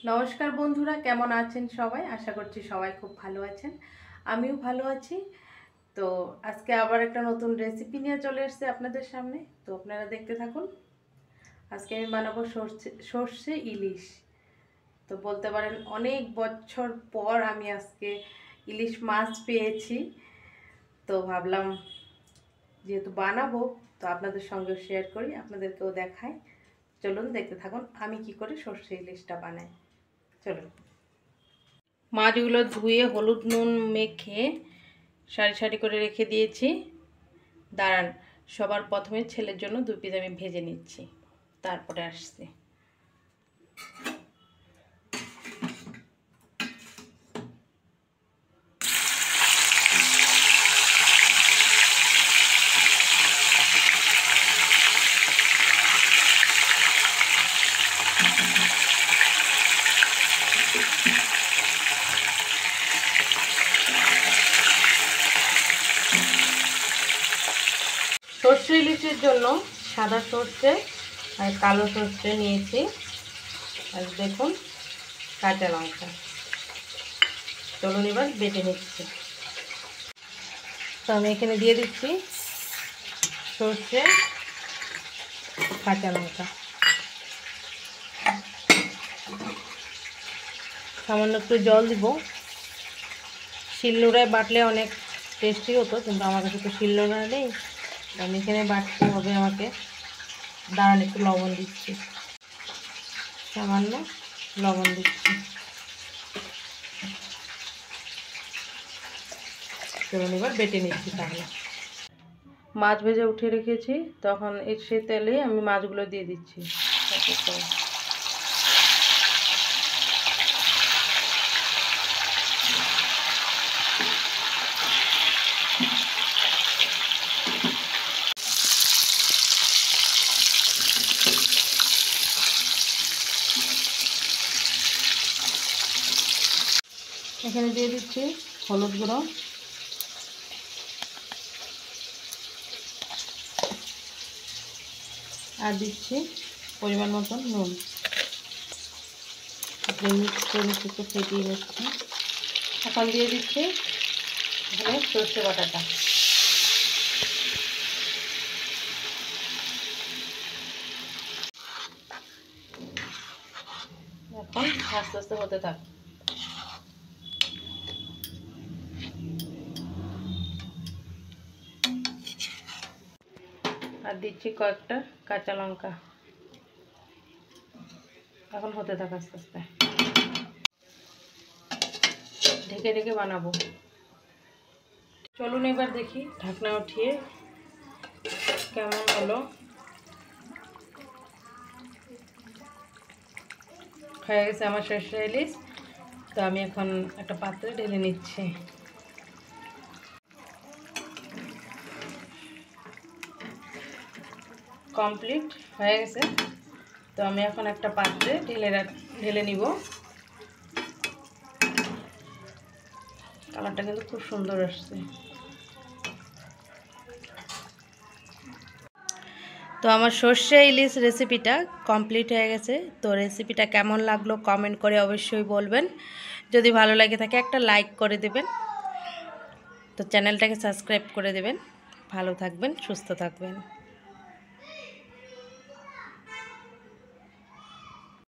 নমস্কার বন্ধুরা, কেমন আছেন সবাই? আশা করছি সবাই খুব ভালো আছেন। আমিও ভালো আছি। তো আজকে আবার একটা নতুন রেসিপি নিয়ে চলে এসেছি আপনাদের সামনে। তো আপনারা দেখতে থাকুন। আজকে আমি বানাবো সর্ষে ইলিশ। তো বলতে পারেন অনেক বছর পর আমি আজকে ইলিশ মাছ পেয়েছি। তো ভাবলাম যেহেতু বানাবো, তো আপনাদের সঙ্গে শেয়ার করি, আপনাদেরকেও দেখাই। চলুন দেখতে থাকুন আমি কি করে সর্ষে ইলিশটা বানাই। চলুন। মাছগুলো ধুয়ে হলুদ নুন মেখে সারি সারি করে রেখে দিয়েছি। দাঁড়ান, সবার প্রথমে ছেলের জন্য 2 পিস আমি ভেজে নিচ্ছি, তারপরে আসছি। সর্ষে ইলিশের জন্য সাদা সর্ষে আর কালো সর্ষে নিয়েছি, আর দেখুন কাঁচা লঙ্কা। চলুন এবার বেটে নিচ্ছি। তো আমি এখানে দিয়ে দিচ্ছি সর্ষে, কাঁচা লঙ্কা, সামান্য একটু জল দিব। শিলনোড়ায় বাটলে অনেক টেস্টি হতো, কিন্তু আমার কাছে তো শিলনোড়া নেই। আমি এখানে বাটতে হবে আমাকে। দাঁড়ান, একটু লবণ দিচ্ছি, সামান্য লবণ দিচ্ছি। চলুন এবার বেটে নিচ্ছি। তাহলে মাছ ভেজে উঠিয়ে রেখেছি, তখন সে তেলে আমি মাছগুলো দিয়ে দিচ্ছি। এখানে দিয়ে দিচ্ছি হলুদ গুঁড়ো, আর দিচ্ছি পরিমাণ মতন নুন। মিক্স করে একটু ফেটিয়ে নিচ্ছি। এখন দিয়ে দিচ্ছি এখানে সর্ষে বাটাটা। এখন আস্তে আস্তে হতে থাক। আর দিচ্ছি কয়েকটা কাঁচা লঙ্কা। এখন হতে থাক আস্তে আস্তে। ঢেকে ঢেকে বানাবো। চলুন এবার দেখি ঢাকনা উঠিয়ে কেমন হলো। হয়ে গেছে আমার সর্ষে ইলিশ। তো আমি এখন একটা পাত্রে ঢেলে নিচ্ছি। কমপ্লিট হয়ে গেছে। তো আমি এখন একটা পাত্রে ঢেলে নিব। কালারটা কিন্তু খুব সুন্দর আসছে। তো আমার সর্ষে ইলিশ রেসিপিটা কমপ্লিট হয়ে গেছে। তো রেসিপিটা কেমন লাগলো কমেন্ট করে অবশ্যই বলবেন। যদি ভালো লাগে থাকে একটা লাইক করে দেবেন। তো চ্যানেলটাকে সাবস্ক্রাইব করে দেবেন। ভালো থাকবেন, সুস্থ থাকবেন।